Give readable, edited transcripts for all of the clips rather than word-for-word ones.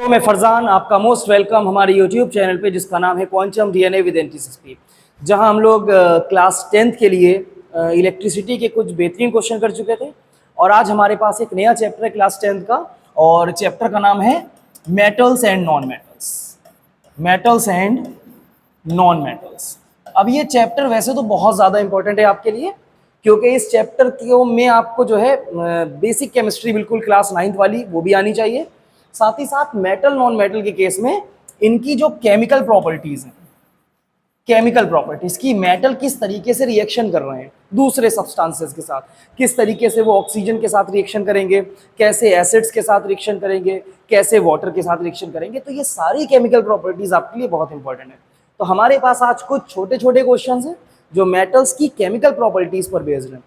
मैं फरजान, आपका most welcome हमारे यूट्यूब चैनल पे जिसका नाम है क्वांटम डीएनए विद एनटीएसपी, जहां हम लोग क्लास 10th के लिए इलेक्ट्रिसिटी के कुछ बेहतरीन क्वेश्चन कर चुके थे। और आज हमारे पास एक नया चैप्टर है क्लास 10th का, और चैप्टर का नाम है metals and non metals. Metals and non metals. अब ये चैप्टर वैसे तो बहुत ज़्यादा इंपॉर्टेंट है आपके लिए, क्योंकि इस चैप्टर को में आपको जो है बेसिक केमिस्ट्री बिल्कुल क्लास 9th वाली वो भी आनी चाहिए। साथ ही साथ मेटल नॉन मेटल के केस में इनकी जो केमिकल प्रॉपर्टीज हैं, केमिकल प्रॉपर्टीज की मेटल किस तरीके से रिएक्शन कर रहे हैं दूसरे सब्सटेंसेस के साथ, किस तरीके से वो ऑक्सीजन के साथ रिएक्शन करेंगे, कैसे एसिड्स के साथ रिएक्शन करेंगे, कैसे वाटर के साथ रिएक्शन करेंगे, तो ये सारी केमिकल प्रॉपर्टीज आपके लिए बहुत इंपॉर्टेंट है। तो हमारे पास आज कुछ छोटे छोटे क्वेश्चन हैं जो मेटल्स की केमिकल प्रॉपर्टीज पर बेस्ड हैं।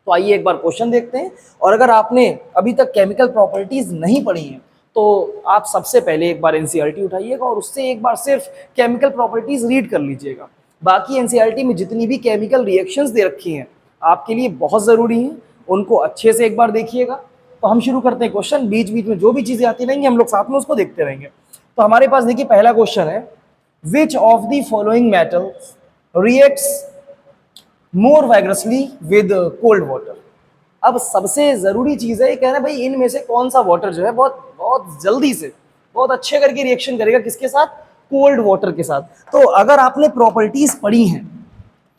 तो आइए एक बार क्वेश्चन देखते हैं, और अगर आपने अभी तक केमिकल प्रॉपर्टीज नहीं पढ़ी हैं तो आप सबसे पहले एक बार एनसीईआरटी उठाइएगा और उससे एक बार सिर्फ केमिकल प्रॉपर्टीज रीड कर लीजिएगा। बाकी एनसीईआरटी में जितनी भी केमिकल रिएक्शंस दे रखी हैं आपके लिए बहुत ज़रूरी हैं, उनको अच्छे से एक बार देखिएगा। तो हम शुरू करते हैं क्वेश्चन, बीच बीच में जो भी चीज़ें आती रहेंगी हम लोग साथ में उसको देखते रहेंगे। तो हमारे पास देखिए पहला क्वेश्चन है, which of the following metals reacts more vigorously with cold water. अब सबसे जरूरी चीज है, कह रहे हैं भाई इनमें से कौन सा वाटर जो है बहुत बहुत जल्दी से बहुत अच्छे करके रिएक्शन करेगा, किसके साथ? कोल्ड वाटर के साथ। तो अगर आपने प्रॉपर्टीज पढ़ी हैं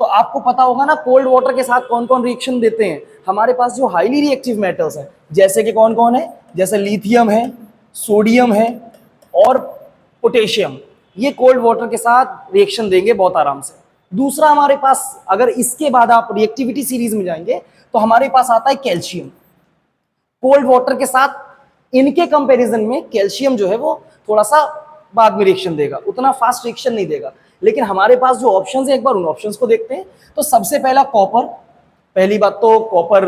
तो आपको पता होगा ना कोल्ड वाटर के साथ कौन कौन रिएक्शन देते हैं। हमारे पास जो हाईली रिएक्टिव मेटल्स हैं जैसे कि कौन कौन है, जैसे लिथियम है, सोडियम है और पोटेशियम, ये कोल्ड वाटर के साथ रिएक्शन देंगे बहुत आराम से। दूसरा हमारे पास, अगर इसके बाद आप रिएक्टिविटी सीरीज में जाएंगे तो हमारे पास आता है कैल्शियम। कोल्ड वाटर के साथ इनके कंपैरिजन में कैल्शियम जो है वो थोड़ा सा बाद में रिएक्शन देगा, उतना फास्ट रिएक्शन नहीं देगा। लेकिन हमारे पास जो ऑप्शंस है एक बार उन ऑप्शंस को देखते हैं। तो सबसे पहला कॉपर, पहली बात तो कॉपर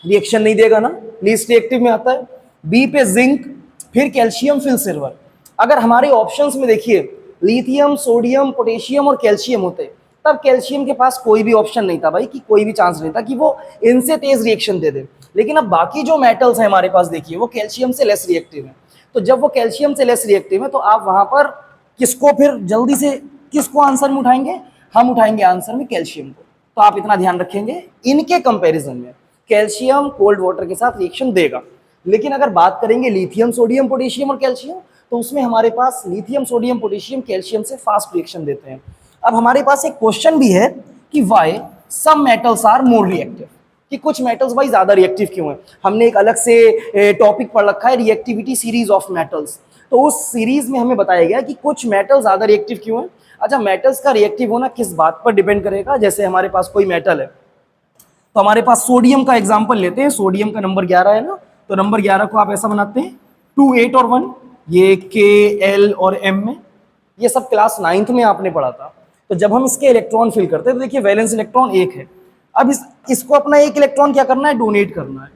रिएक्शन नहीं देगा ना, लीस्ट रिएक्टिव में आता है। बी पे जिंक, फिर कैल्शियम, फिर सिल्वर। अगर हमारे ऑप्शंस में देखिए लिथियम, सोडियम, पोटेशियम और कैल्शियम होते तब कैल्शियम के पास कोई भी ऑप्शन नहीं था भाई, कि कोई भी चांस नहीं था कि वो इनसे तेज रिएक्शन दे दे। लेकिन अब बाकी जो मेटल्स हैं हमारे पास देखिए वो कैल्शियम से लेस रिएक्टिव है। तो जब वो कैल्शियम से लेस रिएक्टिव है तो आप वहां पर किसको फिर जल्दी से किसको आंसर में उठाएंगे? हम उठाएंगे आंसर में कैल्शियम को। तो आप इतना ध्यान रखेंगे, इनके कंपेरिजन में कैल्शियम कोल्ड वाटर के साथ रिएक्शन देगा। लेकिन अगर बात करेंगे लिथियम, सोडियम, पोटेशियम और कैल्शियम, तो उसमें हमारे पास लिथियम, सोडियम, पोटेशियम कैल्शियम से फास्ट रिएक्शन देते हैं। अब हमारे पास एक क्वेश्चन भी है कि why some metals are more reactive, कि कुछ मेटल्स भाई ज्यादा रिएक्टिव क्यों हैं। हमने एक अलग से टॉपिक पढ़ रखा है रिएक्टिविटी सीरीज ऑफ मेटल्स, तो उस सीरीज में हमें बताया गया कि कुछ मेटल ज्यादा रिएक्टिव क्यों हैं। अच्छा, मेटल्स का रिएक्टिव होना किस बात पर डिपेंड करेगा? जैसे हमारे पास कोई मेटल है, तो हमारे पास सोडियम का एग्जाम्पल लेते हैं। सोडियम का नंबर 11 है ना, तो नंबर 11 को आप ऐसा बनाते हैं 2, 8 और 1, ये के, एल और एम में, ये सब क्लास 9th में आपने पढ़ा था। तो जब हम इसके इलेक्ट्रॉन फिल करते हैं तो देखिए वैलेंस इलेक्ट्रॉन 1 है। अब इसको अपना एक इलेक्ट्रॉन क्या करना है? डोनेट करना है।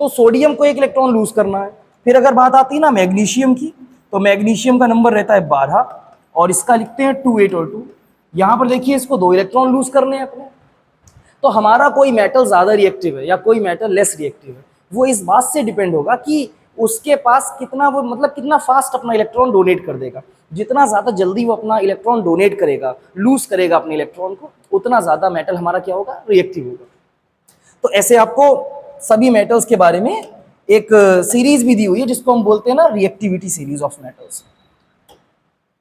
तो सोडियम को एक इलेक्ट्रॉन लूज करना है। फिर अगर बात आती है ना मैग्नीशियम की, तो मैग्नीशियम का नंबर रहता है 12 और इसका लिखते हैं 2, 8 और 2। यहां पर देखिए इसको 2 इलेक्ट्रॉन लूज करने हैं अपने। तो हमारा कोई मेटल ज्यादा रिएक्टिव है या कोई मेटल लेस रिएक्टिव है, वो इस बात से डिपेंड होगा कि उसके पास कितना, वो मतलब कितना फास्ट अपना इलेक्ट्रॉन डोनेट कर देगा। जितना ज्यादा जल्दी वो अपना इलेक्ट्रॉन डोनेट करेगा, लूज करेगा अपने इलेक्ट्रॉन को, उतना ज्यादा मेटल हमारा क्या होगा? रिएक्टिव होगा। तो ऐसे आपको सभी मेटल्स के बारे में एक सीरीज भी दी हुई है जिसको हम बोलते हैं ना रिएक्टिविटी सीरीज ऑफ मेटल्स।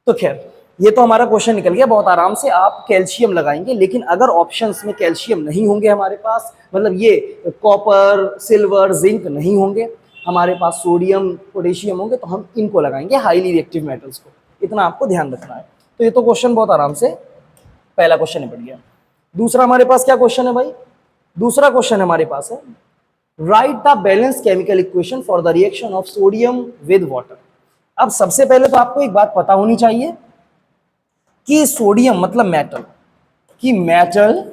तो खैर ये तो हमारा क्वेश्चन निकल गया, बहुत आराम से आप कैल्शियम लगाएंगे। लेकिन अगर ऑप्शंस में कैल्शियम नहीं होंगे हमारे पास, मतलब ये कॉपर, सिल्वर, जिंक नहीं होंगे, हमारे पास सोडियम, पोटेशियम होंगे, तो हम इनको लगाएंगे हाईली रिएक्टिव मेटल्स को। इतना आपको ध्यान रखना है। तो ये तो क्वेश्चन बहुत आराम से पहला क्वेश्चन निपट गया। दूसरा हमारे पास क्या क्वेश्चन है भाई? दूसरा क्वेश्चन हमारे पास है, right the balance chemical equation for the reaction of sodium with water. अब सबसे पहले तो आपको एक बात पता होनी चाहिए कि सोडियम मतलब मेटल, कि मेटल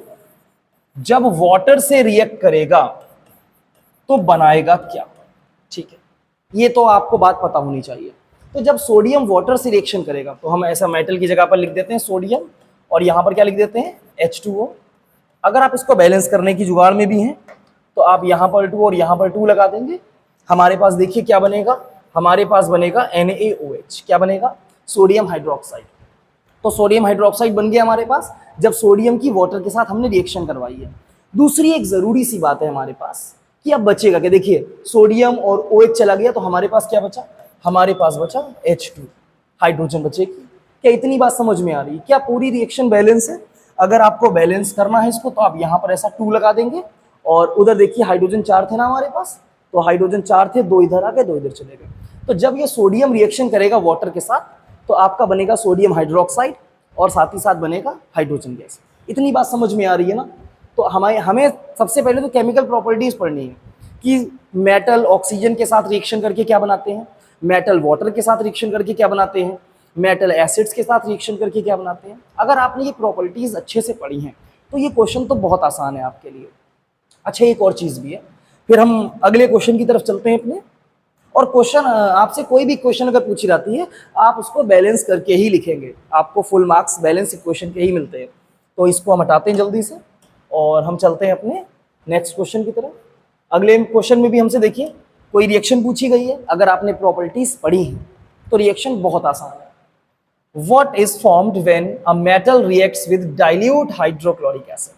जब वाटर से रिएक्ट करेगा तो बनाएगा क्या। ठीक है, ये तो आपको बात पता होनी चाहिए। तो जब सोडियम वाटर से रिएक्शन करेगा तो हम ऐसा मेटल की जगह पर लिख देते हैं सोडियम, और यहां पर क्या लिख देते हैं? H2O। अगर आप इसको बैलेंस करने की जुगाड़ में भी हैं तो आप यहां पर 2 और यहां पर 2 लगा देंगे। हमारे पास देखिए क्या बनेगा, हमारे पास बनेगा NaOH। क्या बनेगा? Sodium hydroxide. तो सोडियम हाइड्रोक्साइड बन गया हमारे पास जब सोडियम की वाटर के साथ हमने रिएक्शन करवाई है। दूसरी एक जरूरी सी बात है हमारे पास कि अब बचेगा क्या? देखिए सोडियम और OH चला गया तो हमारे पास क्या बचा? हमारे पास बचा H2, हाइड्रोजन बचेगी। क्या इतनी बात समझ में आ रही है? क्या पूरी रिएक्शन बैलेंस है? अगर आपको बैलेंस करना है इसको तो आप यहाँ पर ऐसा 2 लगा देंगे और उधर देखिए हाइड्रोजन 4 थे ना हमारे पास, तो हाइड्रोजन 4 थे, 2 इधर आ गए, 2 इधर चले गए। तो जब ये सोडियम रिएक्शन करेगा वाटर के साथ तो आपका बनेगा सोडियम हाइड्रोक्साइड और साथ ही साथ बनेगा हाइड्रोजन गैस। इतनी बात समझ में आ रही है ना? तो हमें सबसे पहले तो केमिकल प्रॉपर्टीज पढ़नी है कि मेटल ऑक्सीजन के साथ रिएक्शन करके क्या बनाते हैं, मेटल वाटर के साथ रिएक्शन करके क्या बनाते हैं, मेटल एसिड्स के साथ रिएक्शन करके क्या बनाते हैं। अगर आपने ये प्रॉपर्टीज अच्छे से पढ़ी हैं तो ये क्वेश्चन तो बहुत आसान है आपके लिए। अच्छा एक और चीज़ भी है, फिर हम अगले क्वेश्चन की तरफ चलते हैं अपने। और क्वेश्चन आपसे कोई भी क्वेश्चन अगर पूछी जाती है आप उसको बैलेंस करके ही लिखेंगे, आपको फुल मार्क्स बैलेंस इक्वेशन के ही मिलते हैं। तो इसको हम हटाते हैं जल्दी से और हम चलते हैं अपने नेक्स्ट क्वेश्चन की तरफ। अगले क्वेश्चन में भी हमसे देखिए कोई रिएक्शन पूछी गई है, अगर आपने प्रॉपर्टीज पढ़ी हैं तो रिएक्शन बहुत आसान है। What is formed when a metal reacts with dilute hydrochloric acid?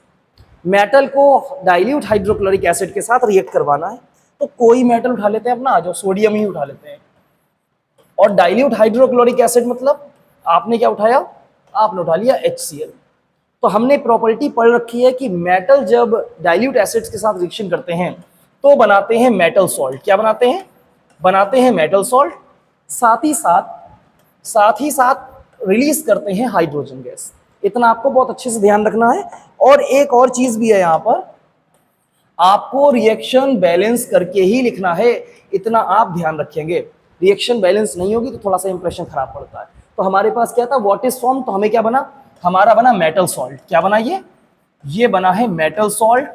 Metal को डाइल्यूट हाइड्रोक्लोरिक एसिड के साथ रिएक्ट करवाना है तो कोई मेटल उठा लेते हैं अपना, जो सोडियम ही उठा लेते हैं। और डाइल्यूट हाइड्रोक्लोरिक एसिड मतलब आपने क्या उठाया? आपने उठा लिया HCl। तो हमने प्रॉपर्टी पढ़ रखी है कि मेटल जब डाइल्यूट एसिड्स के साथ रिएक्शन करते हैं तो बनाते हैं मेटल सॉल्ट। क्या बनाते हैं? बनाते हैं मेटल सॉल्ट। साथ ही साथ रिलीज करते हैं हाइड्रोजन गैस। इतना आपको बहुत अच्छे से ध्यान रखना है। और एक और चीज भी है यहाँ पर, आपको रिएक्शन बैलेंस करके ही लिखना है, इतना आप ध्यान रखेंगे। रिएक्शन बैलेंस नहीं होगी तो थोड़ा सा इंप्रेशन खराब पड़ता है। तो हमारे पास क्या था? व्हाट इज फॉर्म, तो हमें क्या बना? हमारा बना मेटल सॉल्ट। क्या बना? ये बना है मेटल सॉल्ट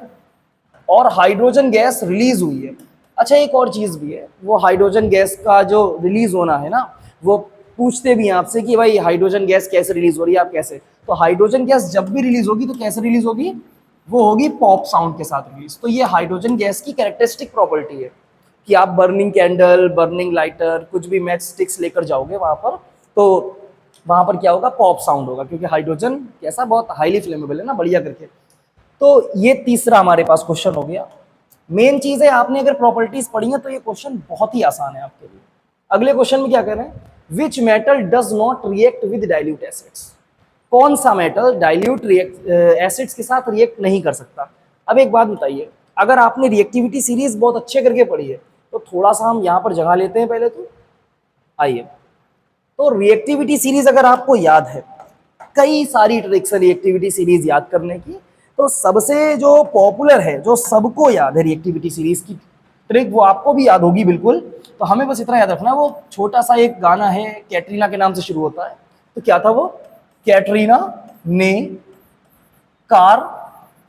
और हाइड्रोजन गैस रिलीज हुई है। अच्छा एक और चीज भी है, वो हाइड्रोजन गैस का जो रिलीज होना है ना, वो पूछते भी हैं आपसे कि भाई हाइड्रोजन गैस कैसे रिलीज हो रही है, आप कैसे? तो हाइड्रोजन गैस जब भी रिलीज होगी तो कैसे रिलीज होगी? वो होगी पॉप साउंड के साथ रिलीज। तो ये हाइड्रोजन गैस की कैरेक्टरिस्टिक प्रॉपर्टी है कि आप बर्निंग कैंडल, बर्निंग लाइटर, कुछ भी मैच स्टिक्स लेकर जाओगे वहां पर, तो वहां पर क्या होगा? पॉप साउंड होगा, क्योंकि हाइड्रोजन कैसा बहुत हाईली फ्लेमेबल है ना, बढ़िया करके। तो ये तीसरा हमारे पास क्वेश्चन हो गया। मेन चीज है, आपने अगर प्रॉपर्टीज पढ़ी है तो ये क्वेश्चन बहुत ही आसान है आपके लिए। अगले क्वेश्चन में क्या कह रहे हैं? Which metal does not react with dilute acids? कौन सा मेटल डाइल्यूट एसिड्स के साथ रिएक्ट नहीं कर सकता? अब एक बात बताइए, अगर आपने रिएक्टिविटी सीरीज बहुत अच्छे करके पढ़ी है तो थोड़ा सा हम यहाँ पर जगह लेते हैं पहले। तो आइए, तो रिएक्टिविटी सीरीज अगर आपको याद है, कई सारी ट्रिक्स है रिएक्टिविटी सीरीज याद करने की। तो सबसे जो पॉपुलर है, जो सबको याद है रिएक्टिविटी सीरीज की ट्रिक, वो आपको भी याद होगी बिल्कुल। तो हमें बस इतना याद रखना, वो छोटा सा एक गाना है, कैटरीना के नाम से शुरू होता है। तो क्या था वो? कैटरीना ने कार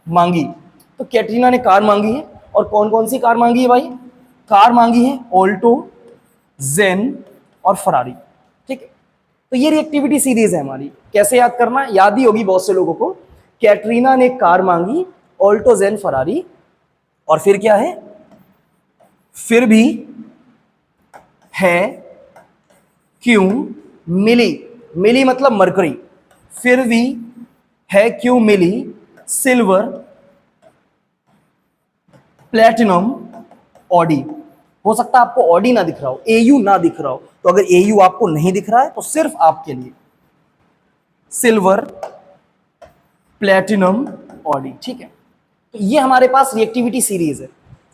मांगी। तो कैटरीना ने कार मांगी है, और कौन कौन सी कार मांगी है भाई? कार मांगी है ऑल्टो, जेन और फरारी। ठीक है, तो ये रिएक्टिविटी सीरीज है हमारी। कैसे याद करना? याद ही होगी बहुत से लोगों को। कैटरीना ने कार मांगी, ऑल्टो, जेन, फरारी, और फिर क्या है? फिर भी है क्यों मिली। मिली मतलब मरकरी। फिर भी है क्यों मिली सिल्वर, प्लेटिनम, ऑडी। हो सकता है आपको ऑडी ना दिख रहा हो, एयू ना दिख रहा हो, तो अगर एयू आपको नहीं दिख रहा है तो सिर्फ आपके लिए सिल्वर, प्लेटिनम, ऑडी। ठीक है, तो ये हमारे पास रिएक्टिविटी सीरीज है।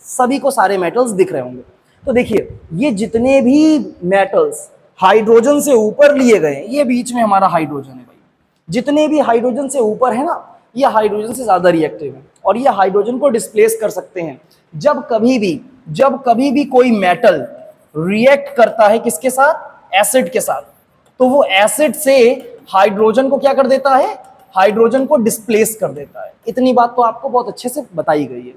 सभी को सारे मेटल्स दिख रहे होंगे। तो देखिए, ये जितने भी मेटल्स हाइड्रोजन से ऊपर लिए गए, ये बीच में हमारा हाइड्रोजन है भाई। जितने भी हाइड्रोजन से ऊपर है ना, ये हाइड्रोजन से ज्यादा रिएक्टिव है और ये हाइड्रोजन को डिस्प्लेस कर सकते हैं। जब कभी भी कोई मेटल रिएक्ट करता है किसके साथ? एसिड के साथ, तो वो एसिड से हाइड्रोजन को क्या कर देता है? हाइड्रोजन को डिस्प्लेस कर देता है। इतनी बात तो आपको बहुत अच्छे से बताई गई है।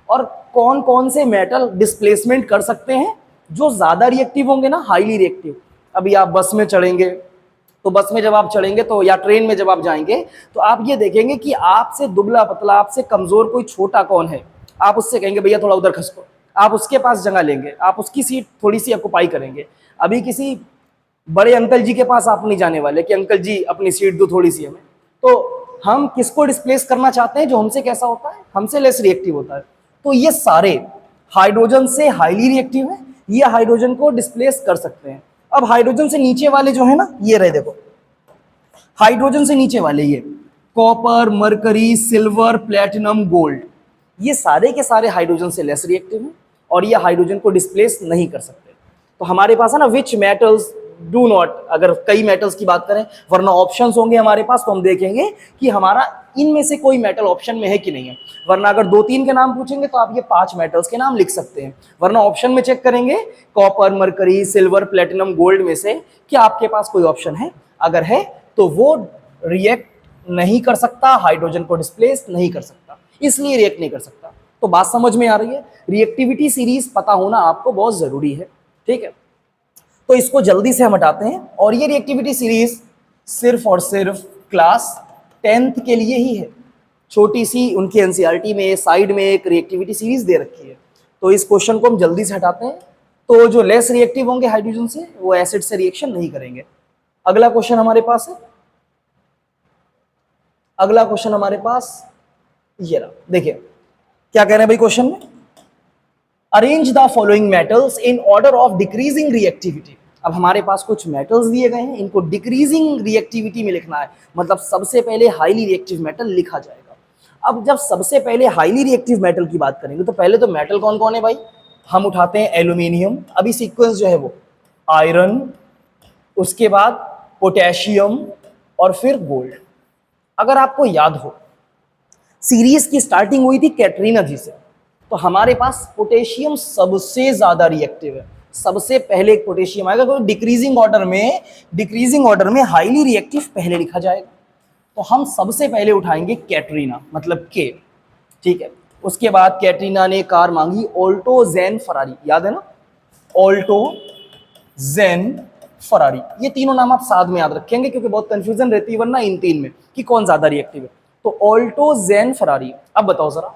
और कौन कौन से मेटल डिस्प्लेसमेंट कर सकते हैं? जो ज्यादा रिएक्टिव होंगे ना, हाईली रिएक्टिव। अभी आप बस में चढ़ेंगे, तो बस में जब आप चढ़ेंगे तो, या ट्रेन में जब आप जाएंगे, तो आप ये देखेंगे कि आपसे दुबला पतला, आपसे कमजोर कोई छोटा कौन है, आप उससे कहेंगे भैया थोड़ा उधर खसको, आप उसके पास जगह लेंगे, आप उसकी सीट थोड़ी सी ऑक्युपाई करेंगे। अभी किसी बड़े अंकल जी के पास आप नहीं जाने वाले कि अंकल जी अपनी सीट दो थोड़ी सी हमें। तो हम किसको डिस्प्लेस करना चाहते हैं? जो हमसे कैसा होता है, हमसे लेस रिएक्टिव होता है। तो ये सारे हाइड्रोजन से हाईली रिएक्टिव है, ये हाइड्रोजन को डिस्प्लेस कर सकते हैं। अब हाइड्रोजन से नीचे वाले जो है ना, ये रहे देखो, हाइड्रोजन से नीचे वाले ये copper, mercury, silver, platinum, gold, ये सारे के सारे हाइड्रोजन से लेस रिएक्टिव हैं और ये हाइड्रोजन को डिस्प्लेस नहीं कर सकते। तो हमारे पास है ना, विच मेटल्स डू नॉट, अगर कई मेटल्स की बात करें, वरना ऑप्शंस होंगे हमारे पास, तो हम देखेंगे कि हमारा इनमें से कोई मेटल ऑप्शन में है कि नहीं है। वरना अगर 2-3 के नाम पूछेंगे तो आप ये 5 मेटल्स के नाम लिख सकते हैं, वरना ऑप्शन में चेक करेंगे copper, mercury, silver, platinum, gold में से कि आपके पास कोई ऑप्शन है। अगर है तो वो रिएक्ट नहीं कर सकता, हाइड्रोजन को डिस्प्लेस नहीं कर सकता, इसलिए रिएक्ट नहीं कर सकता। तो बात समझ में आ रही है? रिएक्टिविटी सीरीज पता होना आपको बहुत जरूरी है, ठीक है। तो इसको जल्दी से हम हटाते हैं, और ये रिएक्टिविटी सीरीज सिर्फ और सिर्फ क्लास 10th के लिए ही है। छोटी सी उनके एनसीईआरटी में साइड में एक रिएक्टिविटी सीरीज दे रखी है। तो इस क्वेश्चन को हम जल्दी से हटाते हैं। तो जो लेस रिएक्टिव होंगे हाइड्रोजन से, वो एसिड से रिएक्शन नहीं करेंगे। अगला क्वेश्चन हमारे पास है, अगला क्वेश्चन हमारे पास ये रहा। देखिए क्या कह रहे हैं भाई क्वेश्चन में, arrange the following metals in order of decreasing reactivity. अब हमारे पास कुछ मेटल्स दिए गए हैं, इनको डिक्रीजिंग रिएक्टिविटी में लिखना है, मतलब सबसे पहले हाईली रिएक्टिव मेटल लिखा जाएगा। अब जब सबसे पहले हाईली रिएक्टिव मेटल की बात करेंगे तो पहले तो मेटल कौन कौन है भाई, हम उठाते हैं एल्यूमिनियम, अभी सीक्वेंस जो है वो आयरन, उसके बाद पोटेशियम और फिर गोल्ड। अगर आपको याद हो सीरीज की स्टार्टिंग हुई थी कैटरीना जी से, तो हमारे पास पोटेशियम सबसे ज्यादा रिएक्टिव है, सबसे पहले एक पोटेशियम आएगा, क्योंकि डिक्रीजिंग ऑर्डर में हाईली रिएक्टिव पहले लिखा जाएगा। तो हम सबसे पहले उठाएंगे कैटरीना, मतलब के, ठीक है। उसके बाद कैटरीना ने कार मांगी ऑल्टो जेन फरारी, याद है ना, ऑल्टो जेन फरारी, ये तीनों नाम आप साथ में याद रखेंगे क्योंकि बहुत कंफ्यूजन रहती है वरना इन तीन में कि कौन ज्यादा रिएक्टिव है। तो ऑल्टो जेन फरारी। अब बताओ जरा,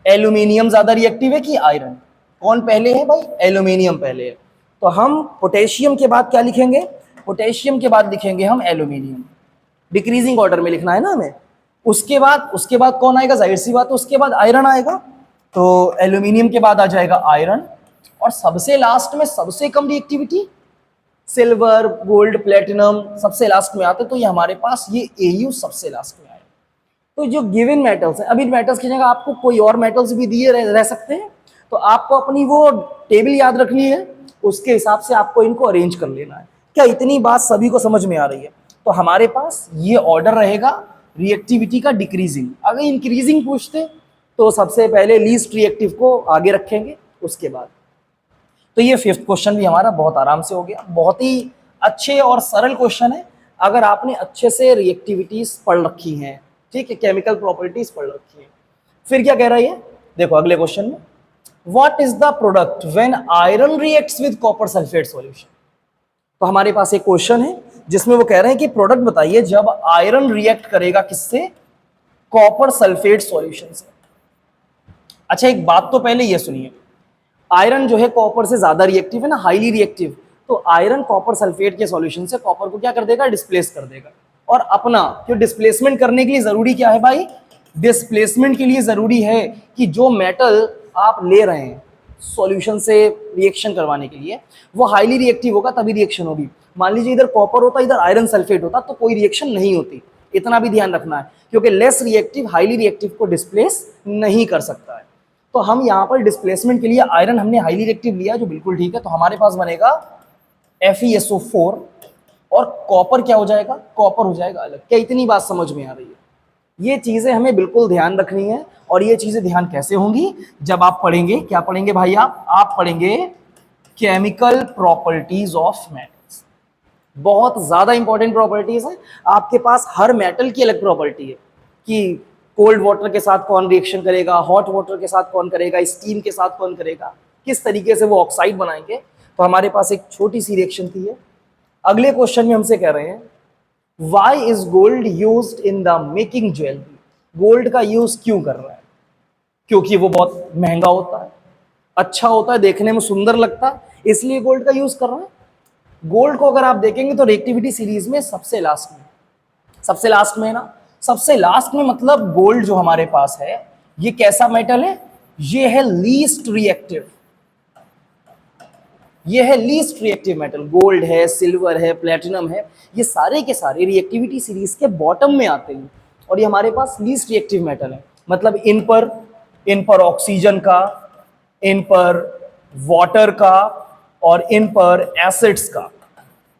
एल्यूमिनियम ज्यादा रिएक्टिव है कि आयरन? कौन पहले है भाई? एल्यूमिनियम पहले है। तो हम पोटेशियम के बाद क्या लिखेंगे? पोटेशियम के बाद लिखेंगे हम एल्यूमिनियम, डिक्रीजिंग ऑर्डर में लिखना है ना हमें। उसके बाद कौन आएगा? जाहिर सी बात है उसके बाद आयरन आएगा। तो एल्यूमिनियम के बाद आ जाएगा आयरन, और सबसे लास्ट में सबसे कम रिएक्टिविटी सिल्वर, गोल्ड, प्लेटिनम सबसे लास्ट में आते, तो ये हमारे पास ये एयू सबसे लास्ट में आए। तो जो गिवन मेटल्स हैं, अभी मेटल्स की जगह आपको कोई और मेटल्स भी दिए रह सकते हैं, तो आपको अपनी वो टेबल याद रखनी है, उसके हिसाब से आपको इनको अरेंज कर लेना है। क्या इतनी बात सभी को समझ में आ रही है? तो हमारे पास ये ऑर्डर रहेगा रिएक्टिविटी का डिक्रीजिंग। अगर इंक्रीजिंग पूछते तो सबसे पहले लीस्ट रिएक्टिव को आगे रखेंगे, उसके बाद। तो ये 5th क्वेश्चन भी हमारा बहुत आराम से हो गया, बहुत ही अच्छे और सरल क्वेश्चन है अगर आपने अच्छे से रिएक्टिविटीज पढ़ रखी हैं, ठीक है, केमिकल प्रॉपर्टीज पढ़ रखी है। फिर क्या कह रहा है, देखो अगले क्वेश्चन में, what is the product when iron reacts with copper sulphate solution. तो हमारे पास एक क्वेश्चन है जिसमें वो कह रहे हैं कि प्रोडक्ट बताइए जब आयरन रिएक्ट करेगा किससे? कॉपर सल्फेट सॉल्यूशन से। अच्छा एक बात तो पहले ये सुनिए, आयरन जो है कॉपर से ज्यादा रिएक्टिव है ना, हाईली रिएक्टिव। तो आयरन कॉपर सल्फेट के सॉल्यूशन से कॉपर को क्या कर देगा? डिस्प्लेस कर देगा। और अपना जो डिस्प्लेसमेंट करने के लिए जरूरी क्या है भाई? डिस्प्लेसमेंट के लिए जरूरी है कि जो मेटल आप ले रहे हैं सॉल्यूशन से रिएक्शन करवाने के लिए, वो हाईली रिएक्टिव होगा तभी रिएक्शन होगी। मान लीजिए इधर कॉपर होता, इधर आयरन सल्फेट होता, तो कोई रिएक्शन नहीं होती। इतना भी ध्यान रखना है, क्योंकि लेस रिएक्टिव हाईली रिएक्टिव को डिस्प्लेस नहीं कर सकता है। तो हम यहाँ पर डिस्प्लेसमेंट के लिए आयरन हमने हाईली रिएक्टिव लिया, जो बिल्कुल ठीक है। तो हमारे पास बनेगा FeSO4, और कॉपर क्या हो जाएगा? कॉपर हो जाएगा अलग। क्या इतनी बात समझ में आ रही है? ये चीजें हमें बिल्कुल ध्यान रखनी है। और ये चीजें ध्यान कैसे होंगी? जब आप पढ़ेंगे, क्या पढ़ेंगे भाई? आप पढ़ेंगे केमिकल प्रॉपर्टीज ऑफ मेटल्स। बहुत ज्यादा इंपॉर्टेंट प्रॉपर्टीज है। आपके पास हर मेटल की अलग प्रॉपर्टी है कि कोल्ड वाटर के साथ कौन रिएक्शन करेगा, हॉट वाटर के साथ कौन करेगा, स्टीम के साथ कौन करेगा, किस तरीके से वो ऑक्साइड बनाएंगे। तो हमारे पास एक छोटी सी रिएक्शन थी है। अगले क्वेश्चन में हमसे कह रहे हैं, why is gold used in the making jewellery. Gold का यूज क्यों कर रहा है? क्योंकि वो बहुत महंगा होता है, अच्छा होता है, देखने में सुंदर लगता है, इसलिए गोल्ड का यूज कर रहे हैं। गोल्ड को अगर आप देखेंगे तो रिएक्टिविटी सीरीज में सबसे लास्ट में, सबसे लास्ट में ना, सबसे लास्ट में मतलब गोल्ड जो हमारे पास है ये कैसा मेटल है, ये है लीस्ट रिएक्टिव, ये है लीस्ट रिएक्टिव मेटल। गोल्ड है, सिल्वर है, प्लेटिनम है, ये सारे के सारे रिएक्टिविटी सीरीज के बॉटम में आते हैं और ये हमारे पास लीस्ट रिएक्टिव मेटल है। मतलब इन पर ऑक्सीजन का, इन पर वाटर का और इन पर एसिड्स का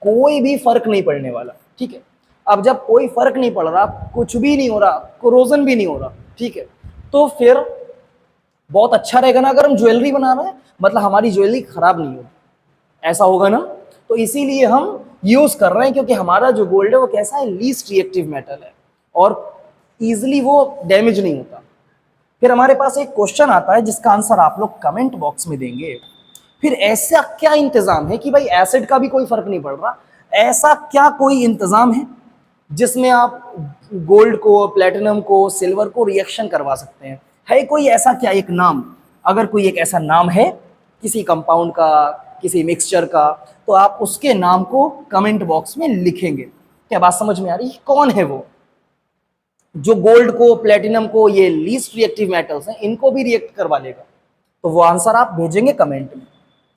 कोई भी फर्क नहीं पड़ने वाला, ठीक है। अब जब कोई फर्क नहीं पड़ रहा, कुछ भी नहीं हो रहा, कोरोजन भी नहीं हो रहा, ठीक है, तो फिर बहुत अच्छा रहेगा ना अगर हम ज्वेलरी बना रहे हैं, मतलब हमारी ज्वेलरी खराब नहीं होगी, ऐसा होगा ना। तो इसीलिए हम यूज कर रहे हैं क्योंकि हमारा जो गोल्ड है वो कैसा है, लीस्ट रिएक्टिव मेटल है और इजिली वो डैमेज नहीं होता। फिर हमारे पास एक क्वेश्चन आता है जिसका आंसर आप लोग कमेंट बॉक्स में देंगे। फिर ऐसा क्या इंतजाम है कि भाई एसिड का भी कोई फर्क नहीं पड़ रहा, ऐसा क्या कोई इंतजाम है जिसमें आप गोल्ड को, प्लेटिनम को, सिल्वर को रिएक्शन करवा सकते हैं? है कोई ऐसा क्या एक नाम? अगर कोई एक ऐसा नाम है किसी कंपाउंड का, किसी मिक्सचर का, तो आप उसके नाम को कमेंट बॉक्स में लिखेंगे। क्या बात समझ में आ रही है? कौन है वो जो गोल्ड को, प्लेटिनम को, ये लीस्ट रिएक्टिव मेटल्स हैं, इनको भी रिएक्ट करवा लेगा? तो वो आंसर आप भेजेंगे कमेंट में।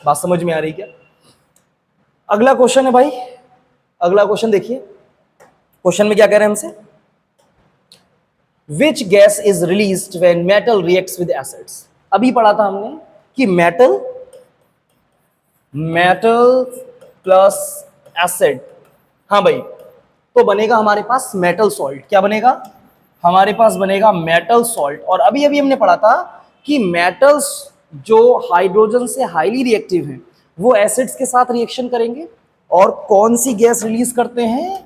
बात समझ में आ रही क्या? अगला क्वेश्चन है भाई, अगला क्वेश्चन देखिए। क्वेश्चन में क्या कह रहे हैं हमसे, which gas is released when metal reacts with acids. अभी पढ़ा था हमने कि मेटल प्लस एसिड, हाँ भाई, तो बनेगा हमारे पास मेटल सॉल्ट। क्या बनेगा? हमारे पास बनेगा मेटल सॉल्ट। और अभी अभी हमने पढ़ा था कि मेटल्स जो हाइड्रोजन से हाईली रिएक्टिव हैं वो एसिड्स के साथ रिएक्शन करेंगे और कौन सी गैस रिलीज करते हैं?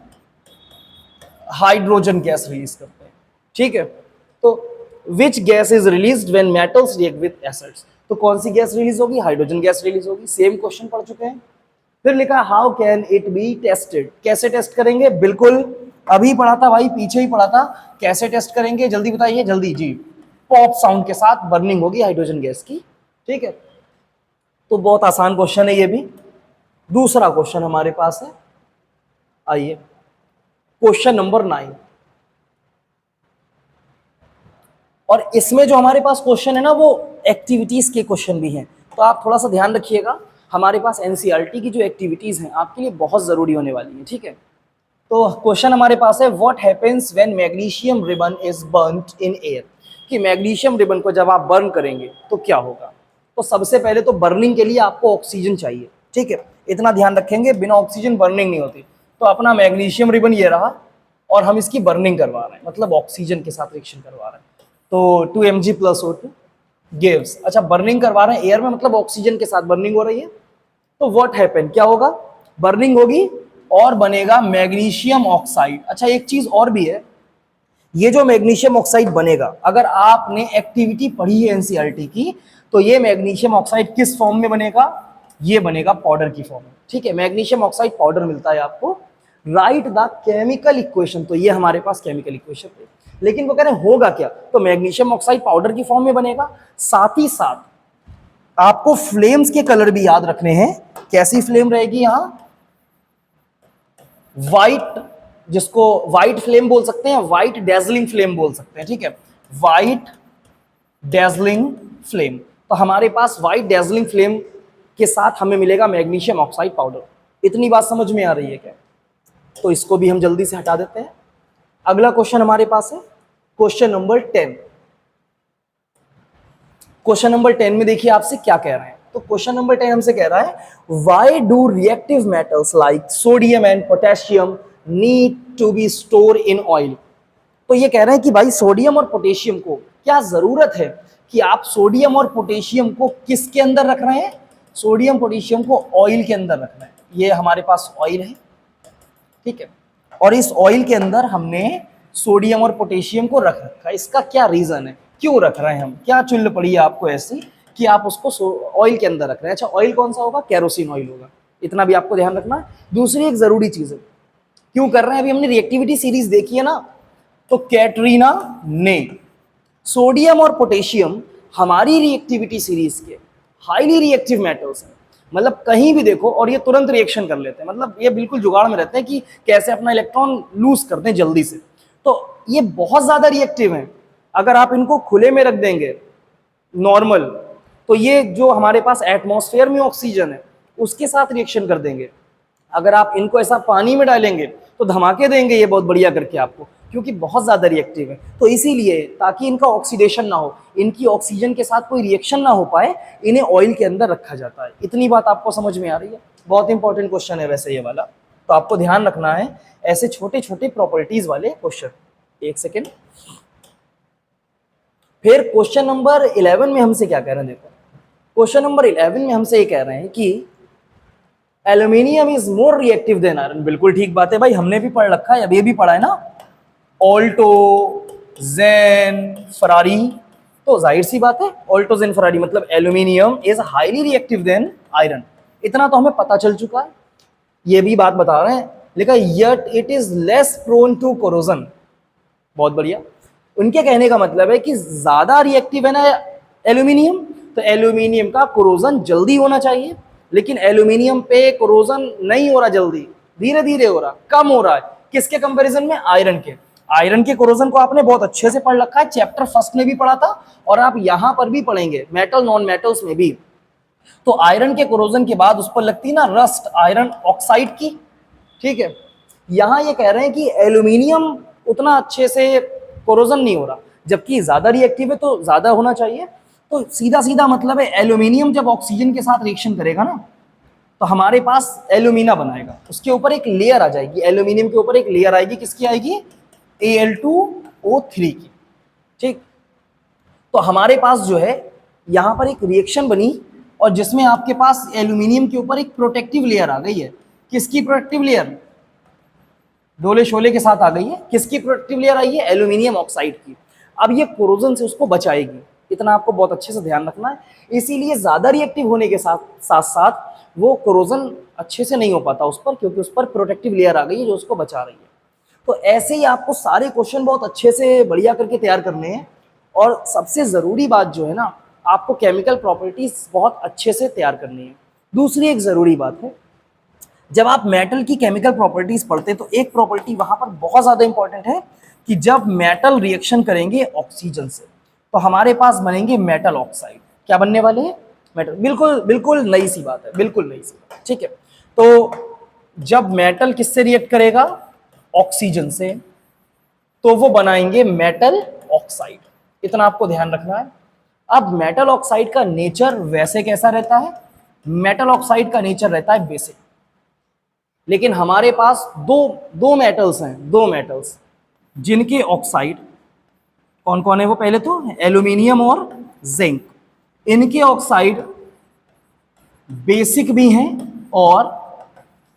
हाइड्रोजन गैस रिलीज करते हैं, ठीक है। तो which gas is released when metals react with acids, तो कौन सी गैस रिलीज होगी? हाइड्रोजन गैस रिलीज होगी। सेम क्वेश्चन पढ़ चुके हैं। फिर लिखा how can it be tested, कैसे टेस्ट करेंगे? बिल्कुल अभी पढ़ा था भाई, पीछे ही पढ़ा था। कैसे टेस्ट करेंगे जल्दी बताइए, जल्दी जी। पॉप साउंड के साथ बर्निंग होगी हाइड्रोजन गैस की, ठीक है। तो बहुत आसान क्वेश्चन है ये भी। दूसरा क्वेश्चन हमारे पास है, आइए क्वेश्चन नंबर 9। और इसमें जो हमारे पास क्वेश्चन है ना वो एक्टिविटीज के क्वेश्चन भी हैं, तो आप थोड़ा सा ध्यान रखिएगा। हमारे पास एनसीईआरटी की जो एक्टिविटीज हैं आपके लिए बहुत जरूरी होने वाली है, ठीक है। तो क्वेश्चन हमारे पास है, what happens when magnesium ribbon is burned in air, कि मैग्नीशियम रिबन को जब आप बर्न करेंगे तो क्या होगा। तो सबसे पहले तो बर्निंग के लिए आपको ऑक्सीजन चाहिए, ठीक है, इतना ध्यान रखेंगे, बिना ऑक्सीजन बर्निंग नहीं होती। तो अपना मैग्नीशियम रिबन ये रहा और हम इसकी बर्निंग करवा रहे हैं, मतलब ऑक्सीजन के साथ रिएक्शन करवा रहे हैं। तो 2Mg + O2 गिव्स, अच्छा बर्निंग करवा रहे हैं एयर में, मतलब ऑक्सीजन के साथ बर्निंग हो रही है। तो व्हाट हैपन, क्या होगा? बर्निंग होगी और बनेगा मैग्नीशियम ऑक्साइड। अच्छा एक चीज और भी है, ये जो मैग्नीशियम ऑक्साइड बनेगा, अगर आपने एक्टिविटी पढ़ी है एनसीईआरटी की, तो ये मैग्नीशियम ऑक्साइड किस फॉर्म में बनेगा? ये बनेगा पाउडर की फॉर्म में, ठीक है। मैग्नीशियम ऑक्साइड पाउडर मिलता है आपको। राइट द केमिकल इक्वेशन, तो ये हमारे पास केमिकल इक्वेशन है। लेकिन वो कह रहे हैं होगा क्या, तो मैग्नीशियम ऑक्साइड पाउडर की फॉर्म में बनेगा। साथ ही साथ आपको फ्लेम्स के कलर भी याद रखने हैं। कैसी फ्लेम रहेगी यहां? व्हाइट, जिसको व्हाइट फ्लेम बोल सकते हैं, व्हाइट डेजलिंग फ्लेम बोल सकते हैं, ठीक है, व्हाइट डेजलिंग फ्लेम। तो हमारे पास व्हाइट डेजलिंग फ्लेम के साथ हमें मिलेगा मैग्नीशियम ऑक्साइड पाउडर। इतनी बात समझ में आ रही है क्या? तो इसको भी हम जल्दी से हटा देते हैं। अगला क्वेश्चन हमारे पास है क्वेश्चन नंबर 10। क्वेश्चन नंबर 10 में देखिए आपसे क्या कह रहे हैं। तो क्वेश्चन नंबर 10 हमसे कह रहा है, why do reactive metals like sodium and potassium need to be store in oil. तो ये कह रहे हैं कि भाई सोडियम और पोटेशियम को क्या जरूरत है कि आप सोडियम और पोटेशियम को किसके अंदर रख रहे हैं? सोडियम पोटेशियम को ऑयल के अंदर रख रहे हैं। ये हमारे पास ऑयल है, ठीक है, और इस ऑयल के अंदर हमने सोडियम और पोटेशियम को रख रखा है। इसका क्या रीजन है, क्यों रख रहे हैं हम? क्या चुल्ल पड़ी है आपको ऐसी कि आप उसको ऑयल के अंदर रख रहे हैं? अच्छा ऑयल कौन सा होगा? केरोसिन ऑयल होगा, इतना भी आपको ध्यान रखना है। दूसरी एक जरूरी चीज है, क्यों कर रहे हैं? अभी हमने रिएक्टिविटी सीरीज देखी है ना, तो कैटरीना ने सोडियम और पोटेशियम हमारी रिएक्टिविटी सीरीज के हाईली रिएक्टिव मेटल्स हैं, मतलब कहीं भी देखो और ये तुरंत रिएक्शन कर लेते हैं, मतलब ये बिल्कुल जुगाड़ में रहते हैं कि कैसे अपना इलेक्ट्रॉन लूज करते हैं जल्दी से। तो ये बहुत ज्यादा रिएक्टिव हैं। अगर आप इनको खुले में रख देंगे नॉर्मल, तो ये जो हमारे पास एटमॉस्फेयर में ऑक्सीजन है उसके साथ रिएक्शन कर देंगे। अगर आप इनको ऐसा पानी में डालेंगे तो धमाके देंगे ये बहुत बढ़िया करके आपको, क्योंकि बहुत ज़्यादा रिएक्टिव है। तो इसीलिए ताकि इनका ऑक्सीडेशन ना हो, इनकी ऑक्सीजन के साथ कोई रिएक्शन ना हो पाए, इन्हें ऑयल के अंदर रखा जाता है। इतनी बात आपको समझ में आ रही है? बहुत इंपॉर्टेंट क्वेश्चन है वैसे ये वाला, तो आपको ध्यान रखना है ऐसे छोटे छोटे प्रॉपर्टीज वाले क्वेश्चन। एक सेकेंड। फिर क्वेश्चन नंबर 11 में हमसे क्या कह रहे हैं, देखो क्वेश्चन नंबर 11 में हमसे ये कह रहे हैं कि aluminium is more reactive than iron. बिल्कुल ठीक बात है भाई, हमने भी पढ़ रखा है, अब ये भी पढ़ा है ना, ऑल्टो, जेन, फरारी। तो जाहिर सी बात है ऑल्टो, जेन, फरारी मतलब aluminium is highly reactive than iron. इतना तो हमें पता चल चुका है, ये भी बात बता रहे हैं। लिखा yet it is less prone to corrosion. बहुत बढ़िया। उनके कहने का मतलब है कि ज्यादा रिएक्टिव है ना एल्यूमिनियम, तो एल्यूमिनियम का कोरोजन जल्दी होना चाहिए, लेकिन एल्यूमिनियम पे कोरोजन नहीं हो रहा जल्दी, धीरे धीरे हो रहा, कम हो रहा है। किसके कंपैरिजन में? आयरन के। आयरन के कोरोजन को आपने बहुत अच्छे से पढ़ रखा है, चैप्टर फर्स्ट में भी पढ़ा था और आप यहां पर भी पढ़ेंगे मेटल नॉन मेटल्स में भी। तो आयरन के कोरोजन के बाद उस पर लगती ना रस्ट, आयरन ऑक्साइड की, ठीक है। यहां ये कह रहे हैं कि एल्यूमिनियम उतना अच्छे से कोरोजन नहीं हो रहा, जबकि ज्यादा रिएक्टिव है तो ज्यादा होना चाहिए। तो सीधा सीधा मतलब है एल्यूमिनियम जब ऑक्सीजन के साथ रिएक्शन करेगा ना, तो हमारे पास एल्यूमिना बनाएगा, उसके ऊपर एक लेयर आ जाएगी, एल्यूमिनियम के ऊपर एक लेयर आएगी, किसकी आएगी? Al2O3 की, ठीक। तो हमारे पास जो है यहां पर एक रिएक्शन बनी और जिसमें आपके पास एल्यूमिनियम के ऊपर एक प्रोटेक्टिव लेयर आ गई है। किसकी प्रोटेक्टिव लेयर? डोले शोले के साथ आ गई है। किसकी प्रोटेक्टिव लेयर आई है? एल्यूमिनियम ऑक्साइड की। अब ये कोरोजन से उसको बचाएगी, इतना आपको बहुत अच्छे से ध्यान रखना है। इसीलिए ज्यादा रिएक्टिव होने के साथ साथ साथ वो कोरोजन अच्छे से नहीं हो पाता उस पर, क्योंकि उस पर प्रोटेक्टिव लेयर आ गई है जो उसको बचा रही है। तो ऐसे ही आपको सारे क्वेश्चन बहुत अच्छे से बढ़िया करके तैयार करने हैं। और सबसे जरूरी बात जो है ना, आपको केमिकल प्रॉपर्टीज बहुत अच्छे से तैयार करनी है। दूसरी एक जरूरी बात है, जब आप मेटल की केमिकल प्रॉपर्टीज पढ़ते हैं तो एक प्रॉपर्टी वहां पर बहुत ज्यादा इंपॉर्टेंट है कि जब मेटल रिएक्शन करेंगे ऑक्सीजन से तो हमारे पास बनेंगे मेटल ऑक्साइड। क्या बनने वाले हैं? मेटल। बिल्कुल बिल्कुल नई सी बात है, बिल्कुल नई सी बात, ठीक है। तो जब मेटल किससे रिएक्ट करेगा? ऑक्सीजन से, तो वो बनाएंगे मेटल ऑक्साइड। इतना आपको ध्यान रखना है। अब मेटल ऑक्साइड का नेचर वैसे कैसा रहता है? मेटल ऑक्साइड का नेचर रहता है बेसिक, लेकिन हमारे पास दो मेटल्स हैं, दो मेटल्स जिनके ऑक्साइड कौन कौन है? वो पहले तो एल्यूमिनियम और जिंक। इनके ऑक्साइड बेसिक भी हैं और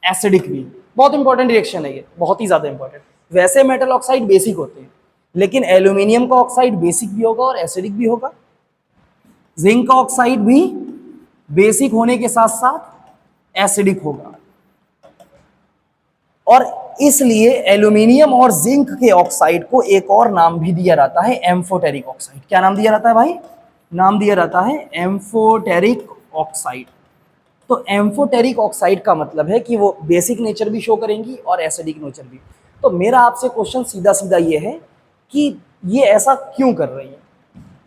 एसिडिक भी। बहुत इंपॉर्टेंट रिएक्शन है ये, बहुत ही ज्यादा इंपॉर्टेंट। वैसे मेटल ऑक्साइड बेसिक होते हैं, लेकिन एल्यूमिनियम का ऑक्साइड बेसिक भी होगा और एसिडिक भी होगा। जिंक का ऑक्साइड भी बेसिक होने के साथ साथ एसिडिक होगा। और इसलिए एल्यूमिनियम और जिंक के ऑक्साइड को एक और नाम भी दिया जाता है एम्फोटेरिक ऑक्साइड। क्या नाम दिया जाता है भाई? नाम दिया जाता है एम्फोटेरिक ऑक्साइड। तो एम्फोटेरिक ऑक्साइड का मतलब है कि वो बेसिक नेचर भी शो करेंगी और एसिडिक नेचर भी। तो मेरा आपसे क्वेश्चन सीधा सीधा ये है कि ये ऐसा क्यों कर रही है,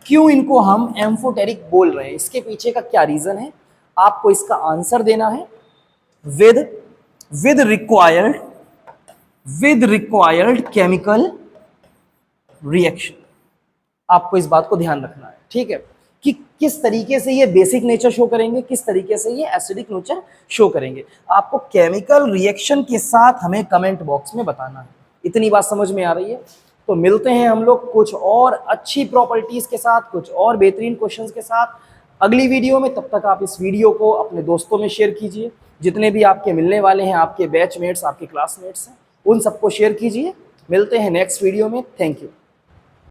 क्यों इनको हम एम्फोटेरिक बोल रहे हैं, इसके पीछे का क्या रीजन है? आपको इसका आंसर देना है विद रिक्वायर्ड केमिकल रिएक्शन। आपको इस बात को ध्यान रखना है, ठीक है, कि किस तरीके से ये बेसिक नेचर शो करेंगे, किस तरीके से ये एसिडिक नेचर शो करेंगे। आपको केमिकल रिएक्शन के साथ हमें कमेंट बॉक्स में बताना है। इतनी बात समझ में आ रही है? तो मिलते हैं हम लोग कुछ और अच्छी प्रॉपर्टीज के साथ, कुछ और बेहतरीन क्वेश्चंस के साथ अगली वीडियो में। तब तक आप इस वीडियो को अपने दोस्तों में शेयर कीजिए, जितने भी आपके मिलने वाले हैं, आपके बैचमेट्स, आपके क्लासमेट्स हैं, उन सबको शेयर कीजिए। मिलते हैं नेक्स्ट वीडियो में। Thank you.